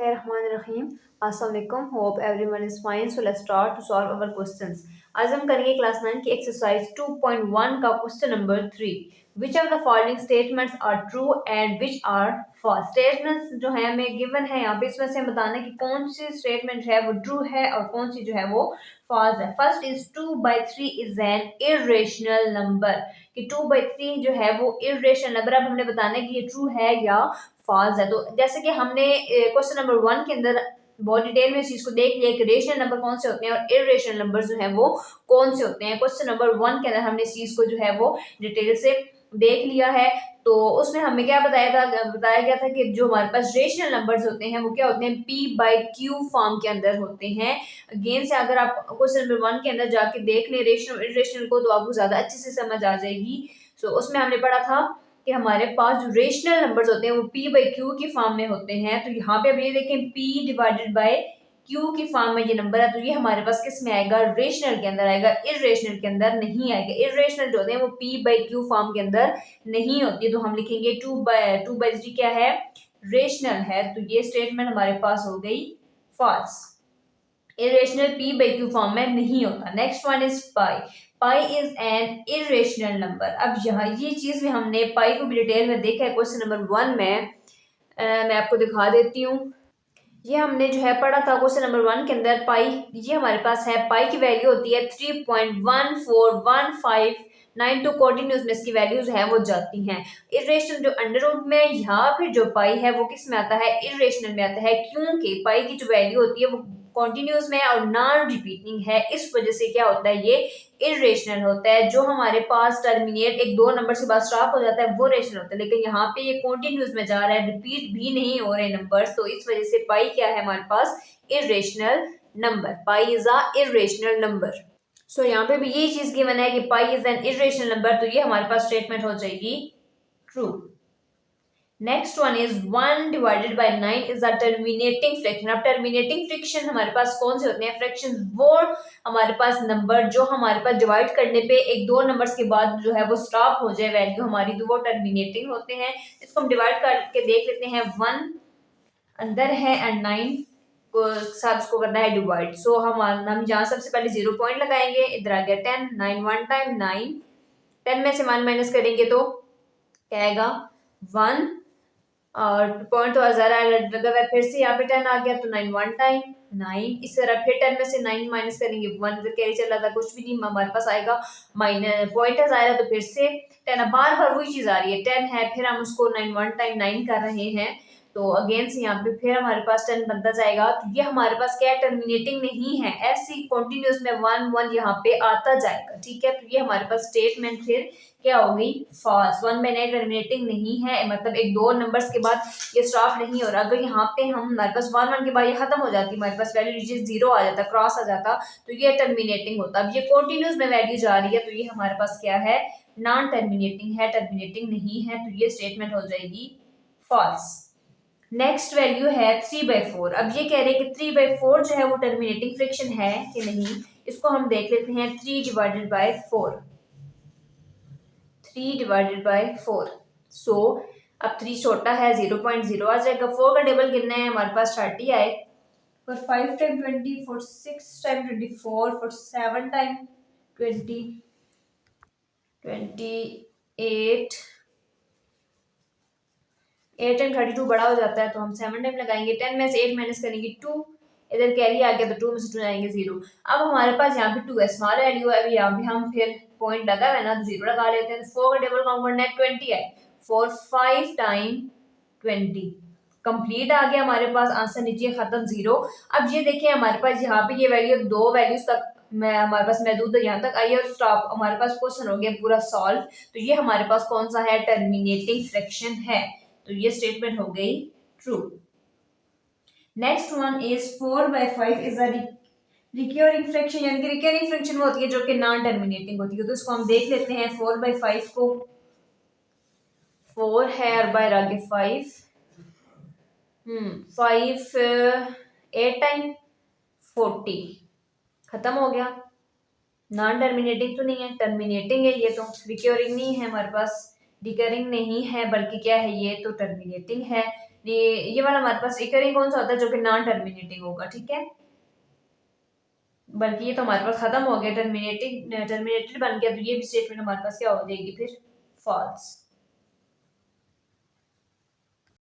बिस्मिल्लाहिर्रहमानिर्रहीम। अस्सलाम वालेकुम। Hope everyone is fine. So let's start to solve our questions. आज हम करेंगे क्लास 9 की एक्सरसाइज 2.1 का question number 3। Which of the following statements are true and which are false. Statements जो है हमें गिवन है यहाँ पे, इसमें से हम बताना है कि कौन सी स्टेटमेंट है वो ट्रू है और कौन सी जो है वो फॉल्स है। First is 2/3 is an irrational number, कि 2/3 जो है वो इर्रेशनल नंबर। अब हमने बताना है कि ये ट्रू है या फॉल्स है। तो जैसे कि हमने क्वेश्चन नंबर 1 के अंदर बहुत डिटेल में इस चीज को देख लिया कि रेशनल नंबर कौन से होते हैं और इर्रेशनल नंबर जो है वो कौन से होते हैं। क्वेश्चन नंबर 1 के अंदर हमने इस चीज को जो है वो डिटेल से देख लिया है। तो उसमें हमें क्या बताया गया था कि जो हमारे पास रेशनल नंबर्स होते हैं वो क्या होते हैं, p/q फॉर्म के अंदर होते हैं। अगेन से अगर आप क्वेश्चन नंबर 1 के अंदर जाके देख लें रेशनल इर्रेशनल को तो आपको ज्यादा अच्छे से समझ आ जाएगी। सो उसमें हमने पढ़ा था कि हमारे पास जो रेशनल नंबर्स होते हैं वो p/q की फॉर्म में होते हैं। तो यहाँ पे अब ये देखें p/q की फॉर्म में ये नंबर है, तो ये हमारे पास किस में आएगा, रेशनल के अंदर आएगा, इर्रेशनल के अंदर नहीं आएगा। इर्रेशनल जो होते हैं वो p/q फॉर्म के अंदर नहीं होती है। तो हम लिखेंगे 2/3 क्या है, रेशनल है। तो ये स्टेटमेंट हमारे पास हो गई फॉल्स। इरेशनल p/q फॉर्म में नहीं होता। Next one is pi. Pi is an irrational number. अब यहाँ ये चीज भी हमने पाई को भी डिटेल में देखा है क्वेश्चन नंबर 1 में। मैं आपको दिखा देती हूँ। ये हमने जो है पढ़ा था क्वेश्चन नंबर 1 के अंदर। पाई ये हमारे पास है, पाई की वैल्यू होती है 3.1415। तो कंटिन्यूस में इसकी वैल्यूज है वो जाती हैं। इरेशनल जो अंडर रूट में, यहाँ फिर जो पाई है वो किस में आता है, इरेशनल में आता है, क्योंकि पाई की जो वैल्यू होती है वो कॉन्टिन्यूस में और नॉन रिपीटिंग है। इस वजह से क्या होता है, ये इरेशनल होता है। जो हमारे पास टर्मिनेट एक दो नंबर के बाद स्टॉप हो जाता है वो रेशनल होता है, लेकिन यहाँ पे ये कॉन्टिन्यूस में जा रहा है, रिपीट भी नहीं हो रहे नंबर्स। तो इस वजह से पाई क्या है हमारे पास, irrational number. Pi is a irrational number. So यहाँ पे भी यही चीज गिवन है कि pi is an irrational number, तो ये हमारे पास स्टेटमेंट हो जाएगी true. Next one is 1/9 is a terminating fraction. अब टर्मिनेटिंग फ्रैक्शन हमारे पास कौन से होते हैं, फ्रैक्शन वो हमारे पास नंबर जो हमारे पास डिवाइड करने पे एक दो नंबर्स के बाद जो है वो स्टॉप हो जाए वैल्यू हमारी, तो वो टर्मिनेटिंग होते हैं। इसको हम डिवाइड करके देख लेते हैं। 1 अंदर है एंड 9 को साथ इसको करना है डिवाइड। सो हम यहाँ सबसे पहले 0 पॉइंट लगाएंगे, इधर आ गया 10, 9 1 टाइम 9, 10 में से 1 माइनस करेंगे तो क्या आएगा 1, और पॉइंट तो हजार लगा हुआ है। फिर से यहाँ पे 10 आ गया तो 9 1 टाइम 9, इस तरह फिर 10 में से 9 माइनस करेंगे 1, इधर कैरी चल रहा था कुछ भी नहीं, हमारे पास आएगा माइनस पॉइंट आएगा तो फिर से 10। बार बार वही चीज आ रही है, 10 है फिर हम उसको 9 1 टाइम 9 कर रहे हैं, तो अगेन से यहाँ पे फिर हमारे पास 10 बनता जाएगा। तो ये हमारे पास क्या है, टर्मिनेटिंग नहीं है, ऐसी कंटिन्यूस में 1 1 यहाँ पे आता जाएगा। ठीक है, तो ये हमारे पास स्टेटमेंट फिर क्या हो गई, फॉल्स। 1/9 टर्मिनेटिंग नहीं है, मतलब एक दो नंबर्स के बाद ये स्टॉप नहीं हो रहा। अगर यहाँ पे हम हमारे पास 1 1 के बाद ये खत्म हो जाती, हमारे पास वैल्यू नीचे 0 आ जाता, क्रॉस आ जाता, तो ये टर्मिनेटिंग होता। अब ये कंटिन्यूस में वैल्यू जा रही है, तो ये हमारे पास क्या है, नॉन टर्मिनेटिंग है, टर्मिनेटिंग नहीं है, तो ये स्टेटमेंट हो जाएगी फॉल्स। नेक्स्ट वैल्यू है 3/4। अब ये कह रहे हैं कि 3/4 जो है वो टर्मिनेटिंग फ्रैक्शन है कि नहीं, इसको हम देख लेते हैं। 3/4, 3/4। सो अब 3 छोटा है, 0.0 आ जाएगा। 4 का टेबल गिनना है, हमारे पास 30 आए, for 5 time 20, for 6 time 24, for 7 time 20, 28, 8 time 32 बड़ा हो जाता है, तो हम 7 टाइम लगाएंगे। 10 में से 8 माइनस करेंगे 2, इधर कैरी आ गया तो 2 में से 2 जाएंगे 0। अब हमारे पास यहाँ पे 2 है, स्मॉल वैल्यू है, अभी यहाँ पे हम फिर पॉइंट लगा है ना तो 0 लगा लेते हैं। 4 का टेबल काउंट करना है, 20 है, 4 5 टाइम 20 कंप्लीट आ गया हमारे पास आंसर, नीचे खत्म 0। अब ये देखिए हमारे पास यहाँ पे ये वैल्यू दो वैल्यूज तक हमारे पास महदूद है, यहाँ तक आई और स्टॉप, हमारे पास क्वेश्चन हो गया पूरा सॉल्व। तो ये हमारे पास कौन सा है, टर्मिनेटिंग फ्रैक्शन है, तो ये स्टेटमेंट हो गई true. Next one is 4/5 is a recurring fraction, यानी कि रिकरिंग फ्रैक्शन वो होती है जो कि नॉन टर्मिनेटिंग होती है। तो इसको हम देख लेते हैं। 4/5 को 4 है और बाहर आगे 5, 5 8 टाइम 40 खत्म हो गया। नॉन टर्मिनेटिंग तो नहीं है, टर्मिनेटिंग है ये, तो रिकरिंग नहीं है हमारे पास, रिकरिंग नहीं है, बल्कि क्या है ये तो टर्मिनेटिंग है। ये वाला हमारे पास रिकरिंग कौन सा होता है, जो कि नॉन टर्मिनेटिंग होगा, ठीक है। बल्कि ये तो हमारे पास खत्म हो गया, टर्मिनेटेड बन गया, तो ये भी स्टेटमेंट हमारे पास क्या हो जाएगी फिर, फॉल्स।